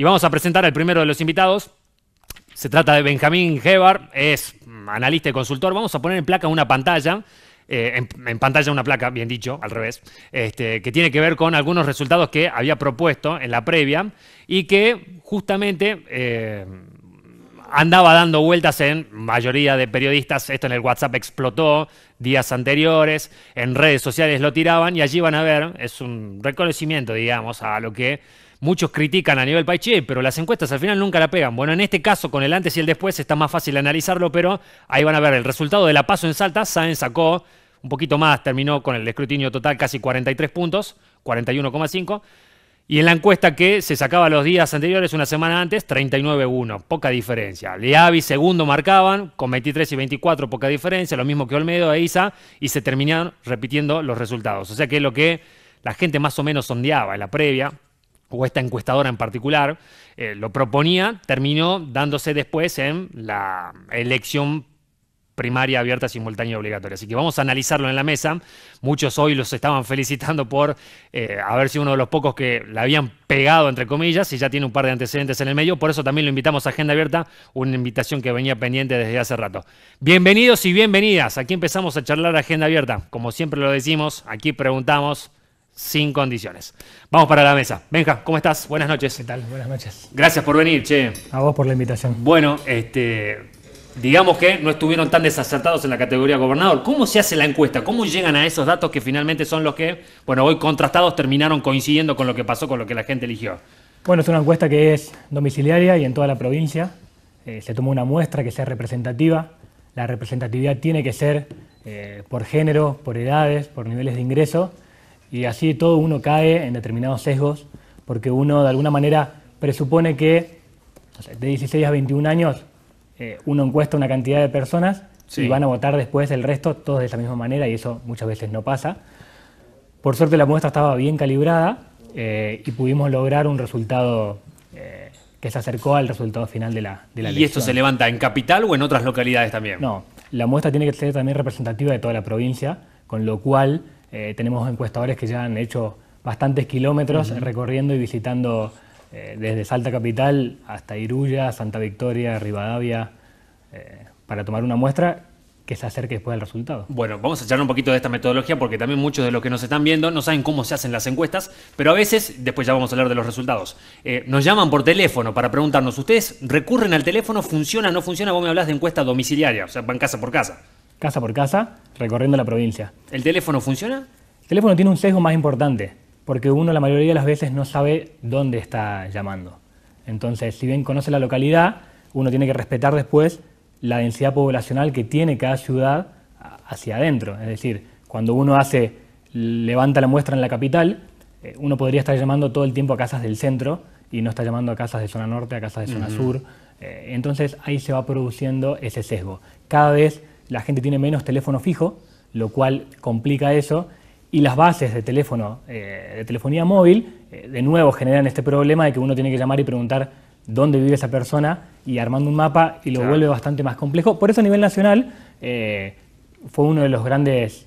Y vamos a presentar al primero de los invitados. Se trata de Benjamín Hebar, es analista y consultor. Vamos a poner en placa una pantalla, en pantalla una placa, bien dicho, al revés, que tiene que ver con algunos resultados que había propuesto en la previa y que justamente andaba dando vueltas en mayoría de periodistas. Esto en el WhatsApp explotó días anteriores, en redes sociales lo tiraban y allí van a ver, es un reconocimiento, digamos, a lo que muchos critican a nivel país, pero las encuestas al final nunca la pegan. Bueno, en este caso, con el antes y el después, está más fácil analizarlo, pero ahí van a ver el resultado de la PASO en Salta. Sáenz sacó un poquito más, terminó con el escrutinio total casi 43 puntos, 41,5. Y en la encuesta que se sacaba los días anteriores, una semana antes, 39,1, poca diferencia. Leavi segundo marcaban, con 23 y 24, poca diferencia, lo mismo que Olmedo e Isa, y se terminaron repitiendo los resultados. O sea que lo que la gente más o menos sondeaba en la previa, o esta encuestadora en particular, lo proponía, terminó dándose después en la elección primaria abierta, simultánea y obligatoria. Así que vamos a analizarlo en la mesa. Muchos hoy los estaban felicitando por haber sido uno de los pocos que la habían pegado, entre comillas, y ya tiene un par de antecedentes en el medio. Por eso también lo invitamos a Agenda Abierta, una invitación que venía pendiente desde hace rato. Bienvenidos y bienvenidas. Aquí empezamos a charlar Agenda Abierta. Como siempre lo decimos, aquí preguntamos sin condiciones. Vamos para la mesa. Benja, ¿cómo estás? Buenas noches. ¿Qué tal? Buenas noches. Gracias por venir, che. A vos por la invitación. Bueno, digamos que no estuvieron tan desacertados en la categoría gobernador. ¿Cómo se hace la encuesta? ¿Cómo llegan a esos datos que finalmente son los que, bueno, hoy contrastados terminaron coincidiendo con lo que pasó, con lo que la gente eligió? Bueno, es una encuesta que es domiciliaria y en toda la provincia. Se tomó una muestra que sea representativa. La representatividad tiene que ser por género, por edades, por niveles de ingreso. Y así todo uno cae en determinados sesgos, porque uno de alguna manera presupone que, no sé, de 16 a 21 años uno encuesta una cantidad de personas, sí, y van a votar después el resto todos de esa misma manera, y eso muchas veces no pasa. Por suerte la muestra estaba bien calibrada y pudimos lograr un resultado que se acercó al resultado final de la elección. ¿Y esto se levanta en capital o en otras localidades también? No, la muestra tiene que ser también representativa de toda la provincia, con lo cual tenemos encuestadores que ya han hecho bastantes kilómetros recorriendo y visitando desde Salta Capital hasta Iruya, Santa Victoria, Rivadavia, para tomar una muestra que se acerque después del resultado. Bueno, vamos a charlar un poquito de esta metodología porque también muchos de los que nos están viendo no saben cómo se hacen las encuestas, pero a veces, después ya vamos a hablar de los resultados, nos llaman por teléfono para preguntarnos, ¿ustedes recurren al teléfono? ¿Funciona, no funciona? Vos me hablás de encuesta domiciliaria, o sea, van casa por casa. Casa por casa, recorriendo la provincia. ¿El teléfono funciona? El teléfono tiene un sesgo más importante, porque uno la mayoría de las veces no sabe dónde está llamando. Entonces, si bien conoce la localidad, uno tiene que respetar después la densidad poblacional que tiene cada ciudad hacia adentro. Es decir, cuando uno levanta la muestra en la capital, uno podría estar llamando todo el tiempo a casas del centro y no está llamando a casas de zona norte, a casas de zona sur. Entonces, ahí se va produciendo ese sesgo. Cada vez la gente tiene menos teléfono fijo, lo cual complica eso, y las bases de teléfono, de telefonía móvil, de nuevo generan este problema de que uno tiene que llamar y preguntar dónde vive esa persona, y armando un mapa, y lo vuelve bastante más complejo. Por eso a nivel nacional fue una de las grandes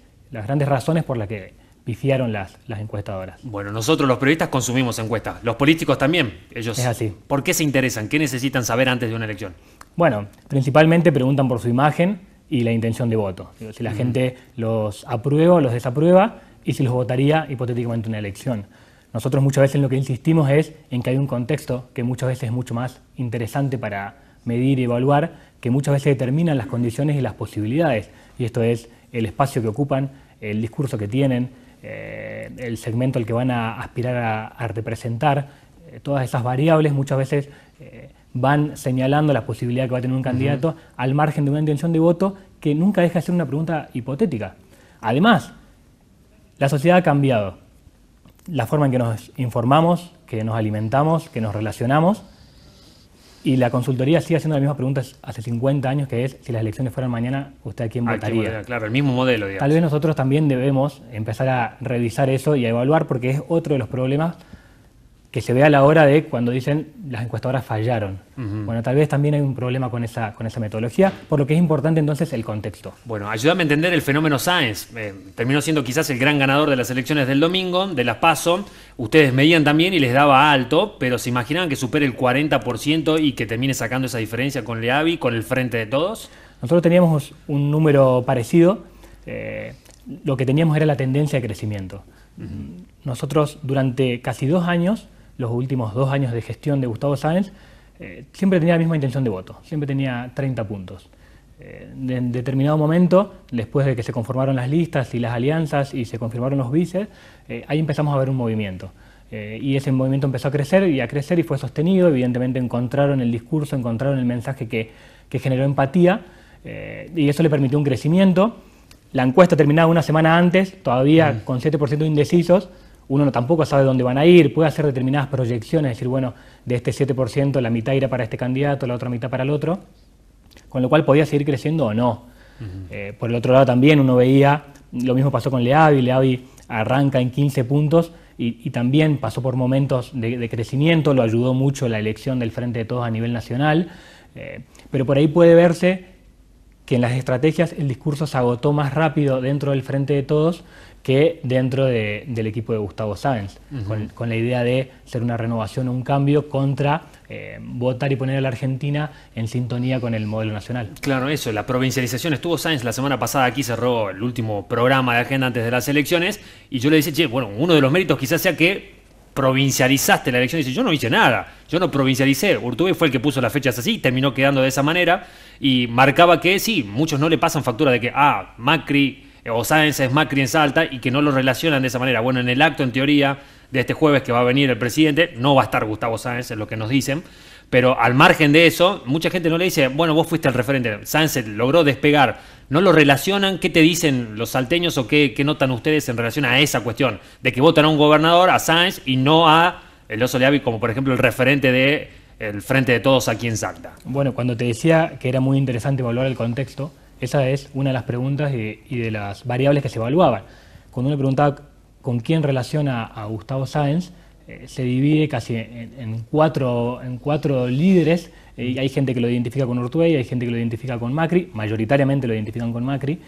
razones por las que pifiaron las encuestadoras. Bueno, nosotros los periodistas consumimos encuestas, los políticos también. Ellos, es así. ¿Por qué se interesan? ¿Qué necesitan saber antes de una elección? Bueno, principalmente preguntan por su imagen y la intención de voto. Si la gente los aprueba o los desaprueba, y si los votaría hipotéticamente en una elección. Nosotros muchas veces en lo que insistimos es en que hay un contexto que muchas veces es mucho más interesante para medir y evaluar, que muchas veces determinan las condiciones y las posibilidades. Y esto es el espacio que ocupan, el discurso que tienen, el segmento al que van a aspirar a representar. Todas esas variables muchas veces van señalando la posibilidad que va a tener un candidato al margen de una intención de voto que nunca deja de ser una pregunta hipotética. Además, la sociedad ha cambiado. La forma en que nos informamos, que nos alimentamos, que nos relacionamos, y la consultoría sigue haciendo las mismas preguntas hace 50 años, que es, si las elecciones fueran mañana, ¿usted a quién votaría? Claro, el mismo modelo, digamos. Tal vez nosotros también debemos empezar a revisar eso y a evaluar, porque es otro de los problemas que se ve a la hora de cuando dicen las encuestadoras fallaron. Bueno, tal vez también hay un problema con esa metodología, por lo que es importante entonces el contexto. Bueno, ayúdame a entender el fenómeno Sáenz. Terminó siendo quizás el gran ganador de las elecciones del domingo, de las PASO. ustedes medían también y les daba alto, pero ¿se imaginaban que supere el 40% y que termine sacando esa diferencia con Leavi, con el Frente de Todos? Nosotros teníamos un número parecido, lo que teníamos era la tendencia de crecimiento. Nosotros durante casi 2 años, los últimos 2 años de gestión de Gustavo Sáenz, siempre tenía la misma intención de voto, siempre tenía 30 puntos. En determinado momento, después de que se conformaron las listas y las alianzas y se confirmaron los vices, ahí empezamos a ver un movimiento. Y ese movimiento empezó a crecer y fue sostenido. Evidentemente encontraron el discurso, encontraron el mensaje que generó empatía, y eso le permitió un crecimiento. La encuesta terminaba una semana antes, todavía con 7% de indecisos. Uno tampoco sabe dónde van a ir, puede hacer determinadas proyecciones, decir, bueno, de este 7% la mitad irá para este candidato, la otra mitad para el otro, con lo cual podía seguir creciendo o no. Por el otro lado también uno veía, lo mismo pasó con Leavi arranca en 15 puntos y también pasó por momentos de crecimiento, lo ayudó mucho la elección del Frente de Todos a nivel nacional, pero por ahí puede verse que en las estrategias el discurso se agotó más rápido dentro del Frente de Todos que dentro del equipo de Gustavo Sáenz, con la idea de ser una renovación o un cambio contra votar y poner a la Argentina en sintonía con el modelo nacional. Claro, eso, la provincialización. Estuvo Sáenz la semana pasada aquí, cerró el último programa de agenda antes de las elecciones, y yo le decía, che, bueno, uno de los méritos quizás sea que provincializaste la elección. Y dice, yo no hice nada, yo no provincialicé. Urtubey fue el que puso las fechas así, terminó quedando de esa manera, y marcaba que sí, muchos no le pasan factura de que, Macri o Sáenz es Macri en Salta, y que no lo relacionan de esa manera. Bueno, en el acto, en teoría, de este jueves que va a venir el presidente, no va a estar Gustavo Sáenz, es lo que nos dicen, pero al margen de eso, mucha gente no le dice, bueno, vos fuiste el referente, Sáenz logró despegar, no lo relacionan. ¿Qué te dicen los salteños o qué notan ustedes en relación a esa cuestión? De que votan a un gobernador, a Sáenz, y no a el Oso Leavi, como por ejemplo el referente del Frente de Todos aquí en Salta. Bueno, cuando te decía que era muy interesante evaluar el contexto, esa es una de las preguntas y de las variables que se evaluaban. Cuando uno preguntaba con quién relaciona a Gustavo Sáenz, se divide casi en cuatro líderes. Hay gente que lo identifica con Urtubey, hay gente que lo identifica con Macri, mayoritariamente lo identifican con Macri,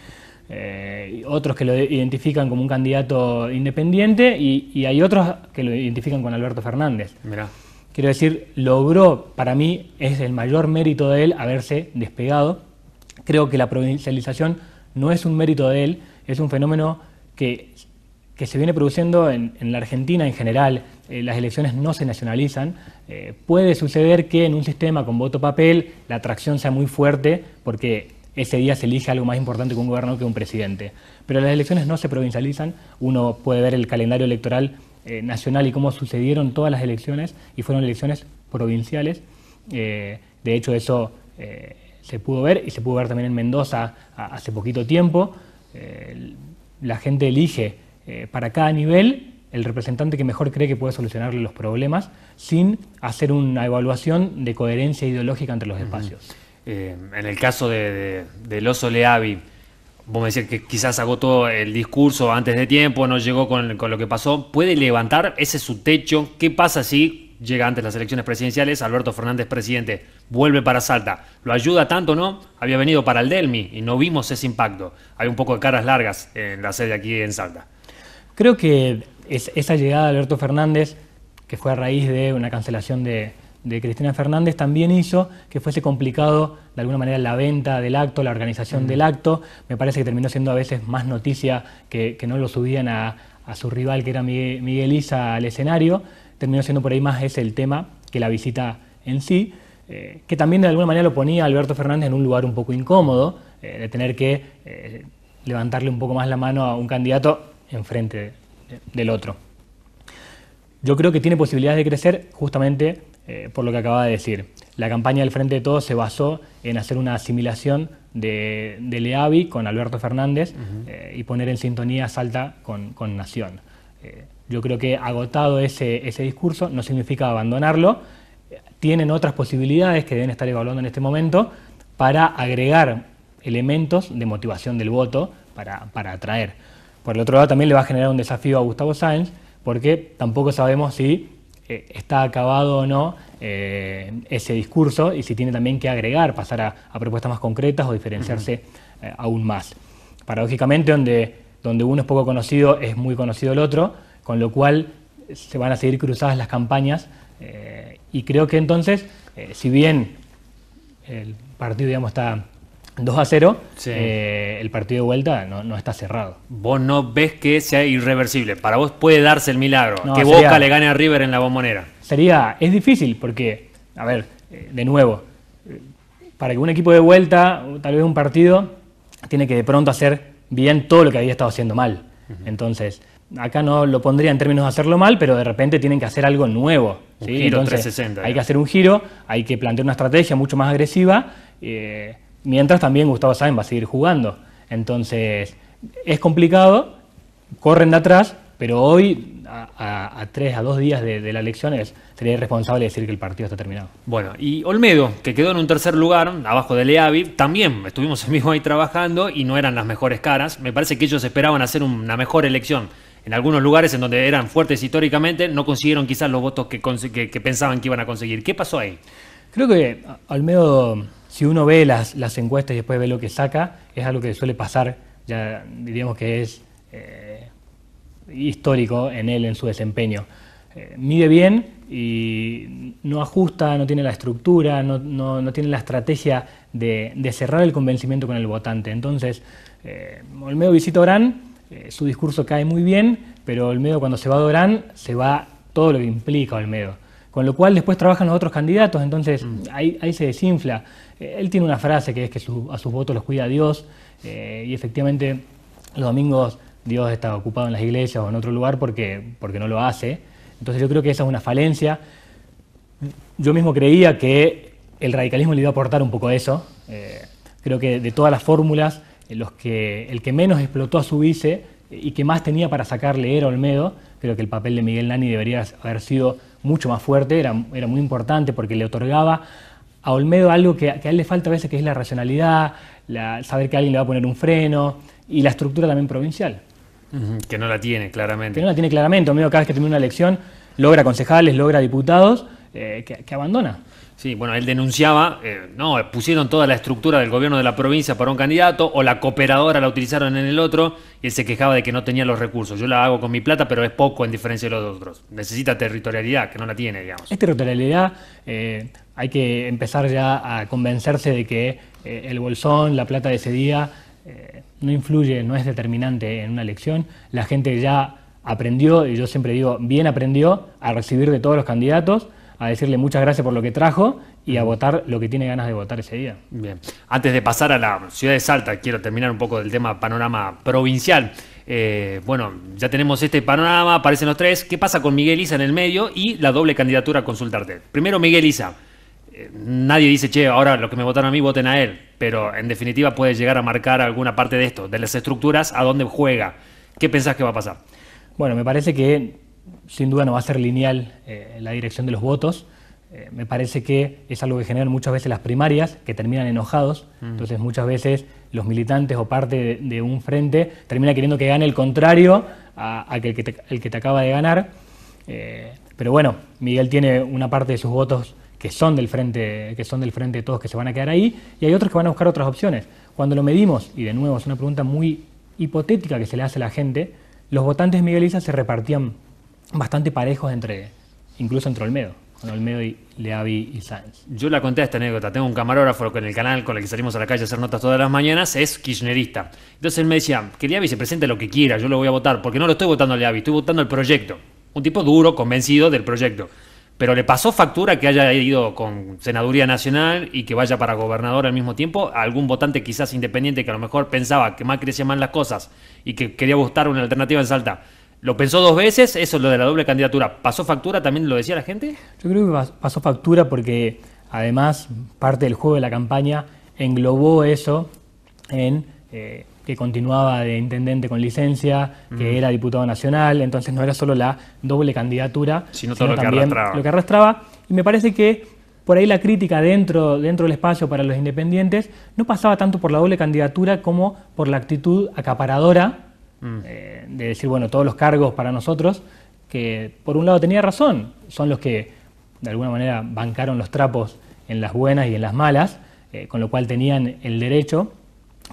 otros que lo identifican como un candidato independiente y hay otros que lo identifican con Alberto Fernández. Mirá. Quiero decir, logró, para mí es el mayor mérito de él haberse despegado. Creo que la provincialización no es un mérito de él, es un fenómeno que se viene produciendo en la Argentina en general. Las elecciones no se nacionalizan. Puede suceder que en un sistema con voto papel la atracción sea muy fuerte porque ese día se elige algo más importante que un gobernador que un presidente. Pero las elecciones no se provincializan. Uno puede ver el calendario electoral nacional y cómo sucedieron todas las elecciones y fueron elecciones provinciales. De hecho, eso se pudo ver y se pudo ver también en Mendoza hace poquito tiempo. La gente elige para cada nivel el representante que mejor cree que puede solucionarle los problemas sin hacer una evaluación de coherencia ideológica entre los espacios. En el caso del Oso Leavi, vos me decías que quizás agotó el discurso antes de tiempo, no llegó con lo que pasó. ¿Puede levantar ese su techo? ¿Qué pasa si llega antes las elecciones presidenciales, Alberto Fernández presidente, vuelve para Salta? ¿Lo ayuda tanto o no? Había venido para el Delmi y no vimos ese impacto. Hay un poco de caras largas en la sede aquí en Salta. Creo que esa llegada de Alberto Fernández, que fue a raíz de una cancelación de Cristina Fernández, también hizo que fuese complicado de alguna manera la venta del acto, la organización del acto. Me parece que terminó siendo a veces más noticia que no lo subían a su rival, que era Miguel Isa, al escenario. Terminó siendo por ahí más ese el tema que la visita en sí, que también de alguna manera lo ponía a Alberto Fernández en un lugar un poco incómodo, de tener que levantarle un poco más la mano a un candidato enfrente del otro. Yo creo que tiene posibilidades de crecer justamente por lo que acababa de decir. La campaña del Frente de Todos se basó en hacer una asimilación de Leavi con Alberto Fernández y poner en sintonía a Salta con Nación. Yo creo que agotado ese discurso no significa abandonarlo. Tienen otras posibilidades que deben estar evaluando en este momento para agregar elementos de motivación del voto para atraer. Por el otro lado también le va a generar un desafío a Gustavo Sáenz porque tampoco sabemos si está acabado o no ese discurso y si tiene también que agregar, pasar a propuestas más concretas o diferenciarse aún más. Paradójicamente, donde uno es poco conocido, es muy conocido el otro, con lo cual se van a seguir cruzadas las campañas y creo que entonces, si bien el partido digamos, está 2-0, Sí. El partido de vuelta no está cerrado. Vos no ves que sea irreversible. Para vos puede darse el milagro. No, que sería- Boca le gane a River en la Bombonera. Es difícil porque, a ver, de nuevo, para que un equipo de vuelta, tal vez un partido, tiene que de pronto hacer bien todo lo que había estado haciendo mal. Entonces, acá no lo pondría en términos de hacerlo mal, pero de repente tienen que hacer algo nuevo. Un ¿sí? giro Entonces, 360, hay que digamos. hacer un giro, hay que plantear una estrategia mucho más agresiva, mientras también Gustavo Sáenz va a seguir jugando. Entonces, es complicado, corren de atrás, pero hoy, a 2 días de la elección, sería irresponsable decir que el partido está terminado. Bueno, y Olmedo, que quedó en un tercer lugar, abajo de Leavi, también estuvimos el mismo ahí trabajando y no eran las mejores caras. Me parece que ellos esperaban hacer una mejor elección. En algunos lugares en donde eran fuertes históricamente, no consiguieron quizás los votos que pensaban que iban a conseguir. ¿Qué pasó ahí? Creo que Olmedo, si uno ve las encuestas y después ve lo que saca, es algo que suele pasar, ya diríamos que es histórico en él, en su desempeño. Mide bien y no ajusta, no tiene la estructura, no tiene la estrategia de cerrar el convencimiento con el votante. Entonces, Olmedo visita Orán, su discurso cae muy bien, pero Olmedo cuando se va de Orán, se va todo lo que implica Olmedo. Con lo cual después trabajan los otros candidatos, entonces ahí se desinfla. Él tiene una frase que es que a sus votos los cuida Dios, y efectivamente los domingos Dios está ocupado en las iglesias o en otro lugar porque no lo hace. Entonces yo creo que esa es una falencia. Yo mismo creía que el radicalismo le iba a aportar un poco eso. Creo que de todas las fórmulas, el que menos explotó a su vice y que más tenía para sacarle era Olmedo. Creo que el papel de Miguel Nani debería haber sido mucho más fuerte, era muy importante porque le otorgaba a Olmedo algo que a él le falta a veces, que es la racionalidad, saber que alguien le va a poner un freno y la estructura también provincial. Que no la tiene, claramente. Que no la tiene claramente. Olmedo cada vez que termina una elección logra concejales, logra diputados, que abandona. Sí, bueno, él denunciaba, pusieron toda la estructura del gobierno de la provincia para un candidato, o la cooperadora la utilizaron en el otro, y él se quejaba de que no tenía los recursos. Yo la hago con mi plata, pero es poco en diferencia de los otros. Necesita territorialidad, que no la tiene, digamos. Es territorialidad, hay que empezar ya a convencerse de que el bolsón, la plata de ese día, no influye, no es determinante en una elección. La gente ya aprendió, y yo siempre digo, bien aprendió a recibir de todos los candidatos, a decirle muchas gracias por lo que trajo y a votar lo que tiene ganas de votar ese día. Bien. Antes de pasar a la ciudad de Salta, quiero terminar un poco del tema panorama provincial. Bueno, ya tenemos este panorama, aparecen los tres. ¿Qué pasa con Miguel Isa en el medio y la doble candidatura a consultarte? Primero, Miguel Isa. Nadie dice, che, ahora los que me votaron a mí, voten a él. Pero en definitiva puede llegar a marcar alguna parte de esto, de las estructuras, a dónde juega. ¿Qué pensás que va a pasar? Bueno, me parece que sin duda no va a ser lineal la dirección de los votos. Me parece que es algo que generan muchas veces las primarias, que terminan enojados. Entonces muchas veces los militantes o parte de un frente termina queriendo que gane el contrario a que el que te acaba de ganar. Pero bueno, Miguel tiene una parte de sus votos que son del frente de todos, que se van a quedar ahí, y hay otros que van a buscar otras opciones. Cuando lo medimos, y de nuevo es una pregunta muy hipotética que se le hace a la gente, los votantes de Miguel Isa se repartían bastante parejos incluso entre Olmedo, con Olmedo y Leavi y Sáenz. Yo la conté esta anécdota. Tengo un camarógrafo con el canal con el que salimos a la calle a hacer notas todas las mañanas, es kirchnerista. Entonces él me decía, que Leavi se presente lo que quiera, yo lo voy a votar, porque no lo estoy votando a Leavi, estoy votando el proyecto. Un tipo duro, convencido del proyecto. Pero le pasó factura que haya ido con Senaduría Nacional y que vaya para gobernador al mismo tiempo a algún votante quizás independiente que a lo mejor pensaba que Macri hacía mal las cosas y que quería buscar una alternativa en Salta. ¿Lo pensó 2 veces? Eso es lo de la doble candidatura. ¿Pasó factura? ¿También lo decía la gente? Yo creo que pasó factura porque además parte del juego de la campaña englobó eso en que continuaba de intendente con licencia, que era diputado nacional, entonces no era solo la doble candidatura, sino todo lo que también arrastraba. lo que arrastraba. Y me parece que por ahí la crítica dentro del espacio para los independientes no pasaba tanto por la doble candidatura como por la actitud acaparadora de decir, bueno, todos los cargos para nosotros, que por un lado tenía razón, son los que de alguna manera bancaron los trapos en las buenas y en las malas, con lo cual tenían el derecho.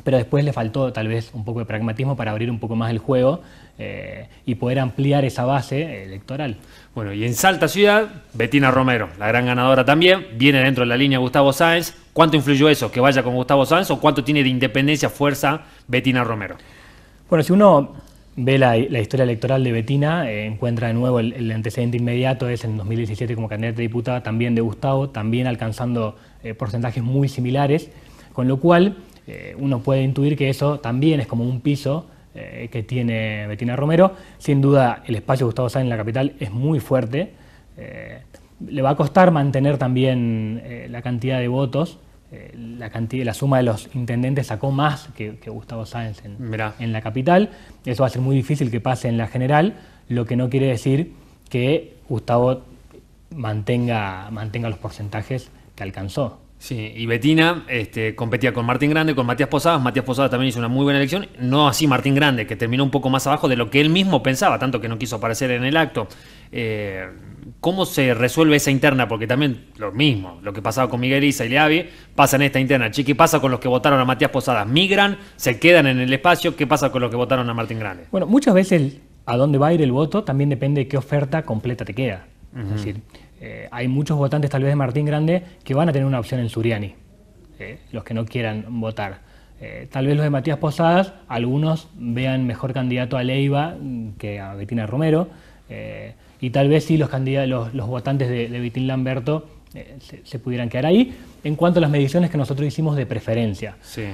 pero después le faltó tal vez un poco de pragmatismo para abrir un poco más el juego y poder ampliar esa base electoral. Bueno, y en Salta Ciudad, Bettina Romero, la gran ganadora también, viene dentro de la línea Gustavo Sáenz. ¿Cuánto influyó eso, que vaya con Gustavo Sáenz, o cuánto tiene de independencia, fuerza Bettina Romero? Bueno, si uno ve la historia electoral de Bettina, encuentra de nuevo el antecedente inmediato, es en 2017 como candidata a diputada, también de Gustavo, también alcanzando porcentajes muy similares, con lo cual uno puede intuir que eso también es como un piso que tiene Bettina Romero. Sin duda el espacio de Gustavo Sáenz en la capital es muy fuerte, le va a costar mantener también la cantidad de votos. La suma de los intendentes sacó más que Gustavo Sáenz en la capital. Eso va a ser muy difícil que pase en la general, lo que no quiere decir que Gustavo mantenga los porcentajes que alcanzó. Sí, y Bettina competía con Martín Grande, con Matías Posadas. Matías Posadas también hizo una muy buena elección. No así Martín Grande, que terminó un poco más abajo de lo que él mismo pensaba, tanto que no quiso aparecer en el acto. ¿Cómo se resuelve esa interna? Porque también lo mismo, lo que pasaba con Miguel Isa y Leavi, pasa en esta interna. Chiqui, pasa con los que votaron a Matías Posadas. ¿Migran? ¿Se quedan en el espacio? ¿Qué pasa con los que votaron a Martín Grande? Bueno, muchas veces a dónde va a ir el voto también depende de qué oferta completa te queda. Es decir, hay muchos votantes tal vez de Martín Grande que van a tener una opción en Suriani, los que no quieran votar. Tal vez los de Matías Posadas, algunos vean mejor candidato a Leiva que a Bettina Romero, y tal vez sí los votantes de Vitín Lamberto se pudieran quedar ahí, en cuanto a las mediciones que nosotros hicimos de preferencia. Sí.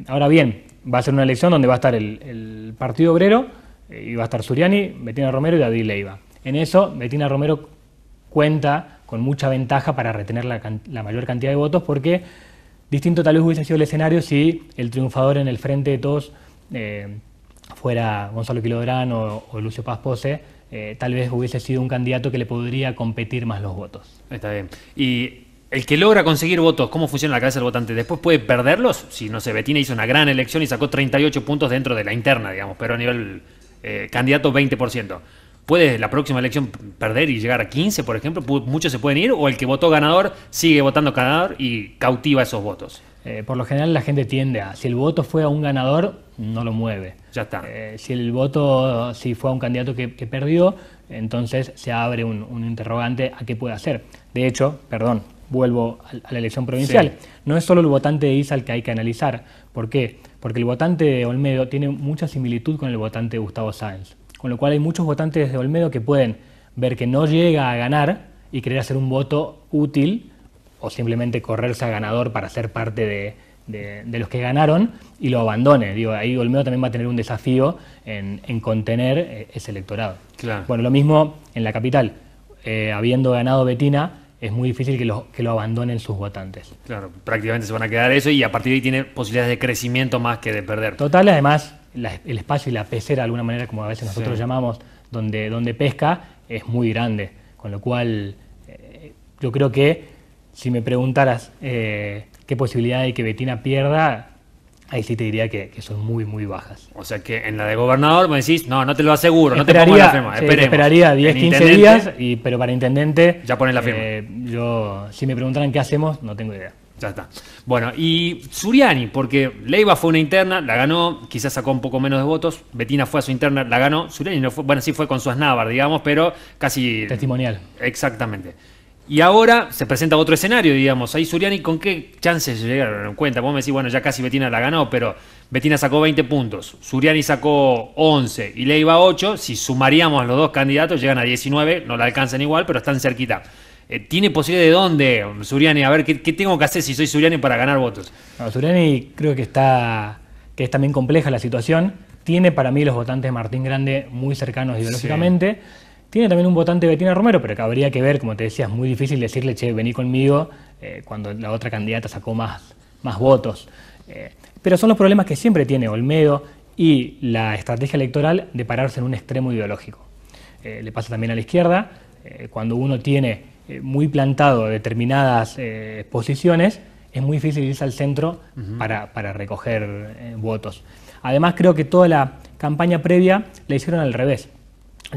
Ahora bien, va a ser una elección donde va a estar el Partido Obrero, y va a estar Suriani, Bettina Romero y David Leiva. En eso, Bettina Romero cuenta con mucha ventaja para retener la mayor cantidad de votos, porque distinto tal vez hubiese sido el escenario si el triunfador en el Frente de Todos fuera Gonzalo Quilodrán o Lucio Paz Pose. Tal vez hubiese sido un candidato que le podría competir más los votos. Está bien. Y el que logra conseguir votos, ¿cómo funciona la cabeza del votante? ¿Después puede perderlos? Si, no sé, Bettina hizo una gran elección y sacó 38 puntos dentro de la interna, digamos, pero a nivel candidato 20%. ¿Puede la próxima elección perder y llegar a 15, por ejemplo? ¿Muchos se pueden ir? ¿O el que votó ganador sigue votando ganador y cautiva esos votos? Por lo general la gente tiende a, si el voto fue a un ganador, no lo mueve. Ya está. Si fue a un candidato que perdió, entonces se abre un interrogante a qué puede hacer. De hecho, vuelvo a la elección provincial. Sí. No es solo el votante de ISA el que hay que analizar. ¿Por qué? Porque el votante de Olmedo tiene mucha similitud con el votante de Gustavo Sáenz. Con lo cual hay muchos votantes de Olmedo que pueden ver que no llega a ganar y querer hacer un voto útil o simplemente correrse a ganador para ser parte de los que ganaron y lo abandone. Ahí Olmedo también va a tener un desafío en contener ese electorado. Claro. Bueno, lo mismo en la capital. Habiendo ganado Bettina, es muy difícil que lo abandonen sus votantes. Claro, prácticamente se van a quedar eso y a partir de ahí tiene posibilidades de crecimiento más que de perder. Total, además, el espacio y la pecera, de alguna manera, como a veces nosotros llamamos, donde pesca, es muy grande. Con lo cual, yo creo que si me preguntaras qué posibilidad hay que Bettina pierda, ahí sí te diría que son muy, muy bajas. O sea que en la de gobernador me decís, no te lo aseguro, no te pongo la firma, esperemos. Esperaría 10, 15 días, pero para intendente... Ya pones la firma. Si me preguntaran qué hacemos, no tengo idea. Ya está. Bueno, y Suriani, porque Leiva fue una interna, la ganó, quizás sacó un poco menos de votos, Bettina fue a su interna, la ganó, Suriani no fue, bueno, sí fue con su Asnávar, digamos, pero casi... Testimonial. Exactamente. Y ahora se presenta otro escenario, digamos. Ahí Suriani, ¿con qué chances llegaron en cuenta? Vos me decís, bueno, ya casi Bettina la ganó, pero Bettina sacó 20 puntos, Suriani sacó 11 y Leiva 8. Si sumaríamos los dos candidatos, llegan a 19, no la alcanzan igual, pero están cerquita. ¿Tiene posibilidad de dónde, Suriani? A ver, ¿qué tengo que hacer si soy Suriani para ganar votos? No, Suriani creo que es también compleja la situación. Tiene para mí los votantes de Martín Grande muy cercanos ideológicamente. Sí. Tiene también un votante de Bettina Romero, pero que habría que ver, como te decía, es muy difícil decirle, che, vení conmigo, cuando la otra candidata sacó más votos. Pero son los problemas que siempre tiene Olmedo y la estrategia electoral de pararse en un extremo ideológico. Le pasa también a la izquierda, cuando uno tiene muy plantado determinadas posiciones, es muy difícil irse al centro para recoger votos. Además, creo que toda la campaña previa la hicieron al revés.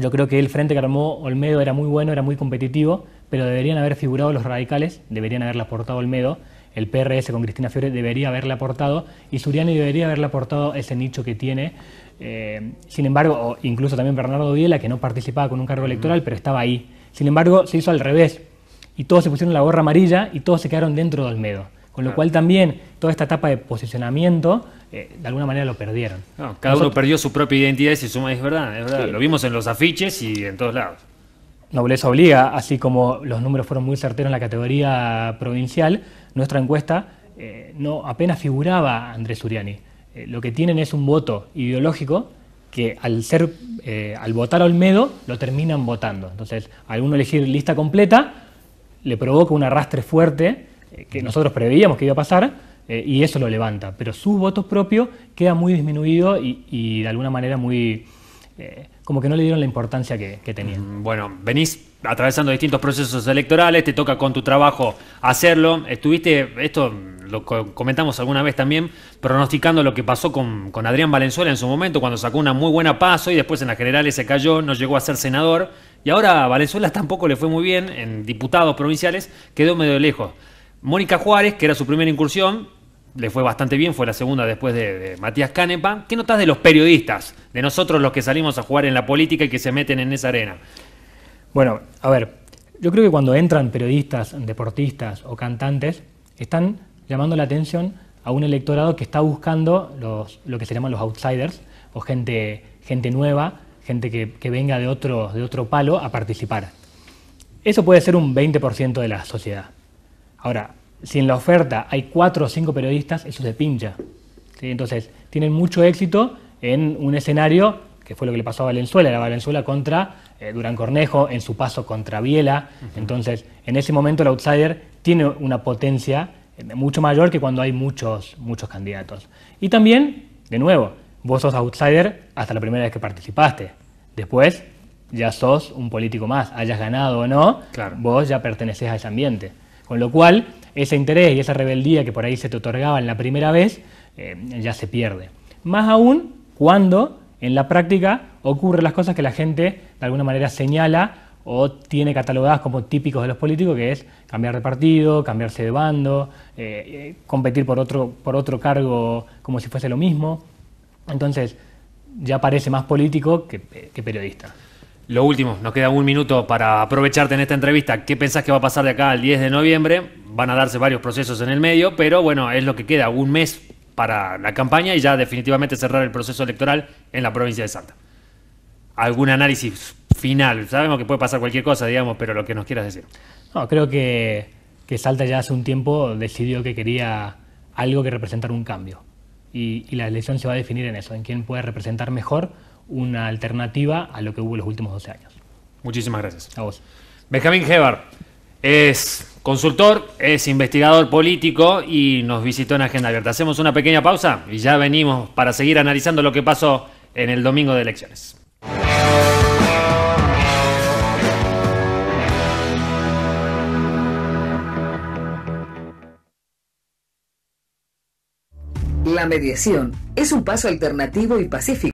Yo creo que el frente que armó Olmedo era muy bueno, era muy competitivo, pero deberían haber figurado los radicales, deberían haberla aportado Olmedo, el PRS con Cristina Fiore debería haberle aportado y Suriani debería haberle aportado ese nicho que tiene. Sin embargo, o incluso también Bernardo Viela, que no participaba con un cargo electoral, pero estaba ahí. Sin embargo, se hizo al revés y todos se pusieron la gorra amarilla y todos se quedaron dentro de Olmedo. Con lo cual también toda esta etapa de posicionamiento, de alguna manera lo perdieron. No, cada uno perdió su propia identidad y su suma, es verdad, es verdad. Sí. Lo vimos en los afiches y en todos lados. Nobleza obliga, así como los números fueron muy certeros en la categoría provincial, nuestra encuesta no apenas figuraba Andrés Suriani. Lo que tienen es un voto ideológico que al votar a Olmedo lo terminan votando. Entonces, al uno elegir lista completa, le provoca un arrastre fuerte que nosotros preveíamos que iba a pasar y eso lo levanta. Pero su voto propio queda muy disminuido y de alguna manera muy... como que no le dieron la importancia que tenían. Bueno, venís atravesando distintos procesos electorales, te toca con tu trabajo hacerlo. Estuviste, esto lo comentamos alguna vez también, pronosticando lo que pasó con Adrián Valenzuela en su momento, cuando sacó una muy buena paso y después en las generales se cayó, no llegó a ser senador. Y ahora a Valenzuela tampoco le fue muy bien en diputados provinciales, quedó medio lejos. Mónica Juárez, que era su primera incursión, le fue bastante bien, fue la segunda después de Matías Canepa. ¿Qué notás de los periodistas, de nosotros los que salimos a jugar en la política y que se meten en esa arena? Bueno, a ver, yo creo que cuando entran periodistas, deportistas o cantantes, están llamando la atención a un electorado que está buscando lo que se llaman los outsiders, o gente nueva, gente que venga de otro palo a participar. Eso puede ser un 20% de la sociedad. Ahora, si en la oferta hay 4 o 5 periodistas, eso se pincha. ¿Sí? Entonces, tienen mucho éxito en un escenario, que fue lo que le pasó a Valenzuela, era Valenzuela contra Durán Cornejo, en su paso contra Viela. Entonces, en ese momento el outsider tiene una potencia mucho mayor que cuando hay muchos candidatos. Y también, de nuevo, vos sos outsider hasta la primera vez que participaste. Después, ya sos un político más, hayas ganado o no, claro, vos ya pertenecés a ese ambiente. Con lo cual, ese interés y esa rebeldía que por ahí se te otorgaba en la primera vez, ya se pierde. Más aún cuando en la práctica ocurren las cosas que la gente de alguna manera señala o tiene catalogadas como típicos de los políticos, que es cambiar de partido, cambiarse de bando, competir por otro cargo como si fuese lo mismo. Entonces, ya parece más político que periodista. Lo último, nos queda un minuto para aprovecharte en esta entrevista. ¿Qué pensás que va a pasar de acá al 10 de noviembre? Van a darse varios procesos en el medio, pero bueno, es lo que queda, un mes para la campaña y ya definitivamente cerrar el proceso electoral en la provincia de Salta. ¿Algún análisis final? Sabemos que puede pasar cualquier cosa, digamos, pero lo que nos quieras decir. No, creo que Salta ya hace un tiempo decidió que quería algo que representara un cambio. Y la elección se va a definir en eso, en quién puede representar mejor una alternativa a lo que hubo en los últimos 12 años. Muchísimas gracias. A vos. Benjamín Hebar es consultor, es investigador político y nos visitó en Agenda Abierta. Hacemos una pequeña pausa y ya venimos para seguir analizando lo que pasó en el domingo de elecciones. La mediación es un paso alternativo y pacífico